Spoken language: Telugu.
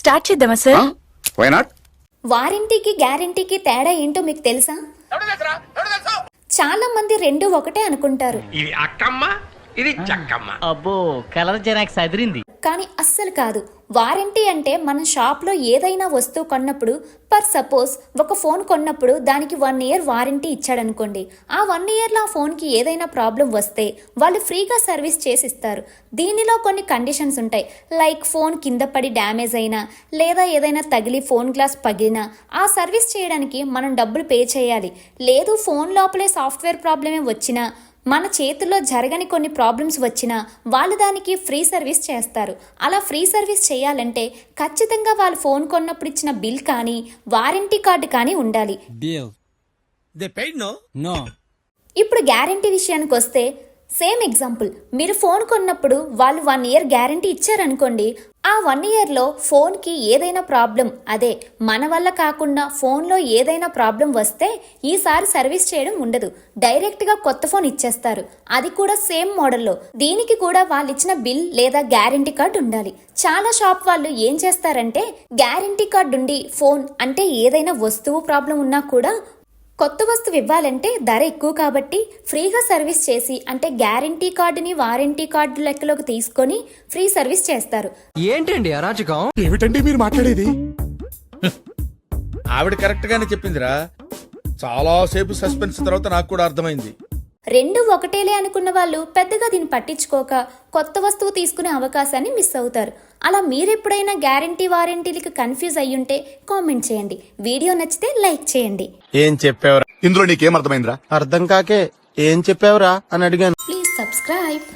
స్టార్ట్ చేద్దామా సార్? Why not? వారంటీకి గ్యారంటీకి తేడా ఏంటో మీకు తెలుసా? చాలా మంది రెండు ఒకటే అనుకుంటారు. ఇది అక్కమ్మ, ఇది చక్కమ్మ. అబ్బో కలర్ జెరాక్స్ అదిరింది. కానీ అస్సలు కాదు. వారంటీ అంటే మనం షాప్లో ఏదైనా వస్తువు కొన్నప్పుడు, పర్ సపోజ్ ఒక ఫోన్ కొన్నప్పుడు దానికి 1 ఇయర్ వారంటీ ఇచ్చాడనుకోండి. ఆ 1 ఇయర్లో ఆ ఫోన్కి ఏదైనా ప్రాబ్లం వస్తే వాళ్ళు ఫ్రీగా సర్వీస్ చేసిస్తారు. దీనిలో కొన్ని కండిషన్స్ ఉంటాయి. లైక్ ఫోన్ కింద పడి డ్యామేజ్ అయినా లేదా ఏదైనా తగిలి ఫోన్ గ్లాస్ పగిలినా ఆ సర్వీస్ చేయడానికి మనం డబ్బులు పే చేయాలి. లేదు ఫోన్ లోపలే సాఫ్ట్వేర్ ప్రాబ్లమే వచ్చినా, మన చేతుల్లో జరగని కొన్ని ప్రాబ్లమ్స్ వచ్చినా వాళ్ళు దానికి ఫ్రీ సర్వీస్ చేస్తారు. అలా ఫ్రీ సర్వీస్ చేయాలంటే ఖచ్చితంగా వాళ్ళు ఫోన్ కొన్నప్పుడు ఇచ్చిన బిల్ కానీ వారంటీ కార్డు కానీ ఉండాలి. ఇప్పుడు గ్యారంటీ విషయానికి వస్తే సేమ్ ఎగ్జాంపుల్, మీరు ఫోన్ కొన్నప్పుడు వాళ్ళు 1 ఇయర్ గ్యారంటీ ఇచ్చారనుకోండి. ఆ 1 ఇయర్లో ఫోన్కి ఏదైనా ప్రాబ్లం, అదే మన వల్ల కాకుండా ఫోన్లో ఏదైనా ప్రాబ్లం వస్తే ఈసారి సర్వీస్ చేయడం ఉండదు. డైరెక్ట్గా కొత్త ఫోన్ ఇచ్చేస్తారు, అది కూడా సేమ్ మోడల్లో. దీనికి కూడా వాళ్ళు ఇచ్చిన బిల్ లేదా గ్యారంటీ కార్డు ఉండాలి. చాలా షాప్ వాళ్ళు ఏం చేస్తారంటే గ్యారంటీ కార్డు ఉండి ఫోన్ అంటే ఏదైనా వస్తువు ప్రాబ్లం ఉన్నా కూడా కొత్త వస్తువు ఇవ్వాలంటే ధర ఎక్కువ కాబట్టి ఫ్రీగా సర్వీస్ చేసి, అంటే గ్యారంటీ కార్డుని వారంటీ కార్డు లెక్కలోకి తీసుకొని ఫ్రీ సర్వీస్ చేస్తారు. ఏంటండి అరాచకం? ఏమిటండి మీరు మాట్లాడేది? ఆవిడ కరెక్ట్ గానే చెప్పిందిరా. చాలా సేపు సస్పెన్స్ తర్వాత నాకు కూడా అర్థమైంది. రెండు ఒకటేలే అనుకున్న వాళ్ళు పెద్దగా దీన్ని పట్టించుకోక కొత్త వస్తువు తీసుకునే అవకాశాన్ని మిస్ అవుతారు. అలా మీరెప్పుడైనా గ్యారంటీ వారంటీలకి కన్ఫ్యూజ్ అయ్యుంటే కామెంట్ చేయండి. వీడియో నచ్చితే లైక్ చేయండి. ఏం చెప్పావురా? ఇందులో నీకేం అర్థమైందిరా? అర్థం కాకే ఏం చెప్పావురా అని అడిగాను. Please subscribe.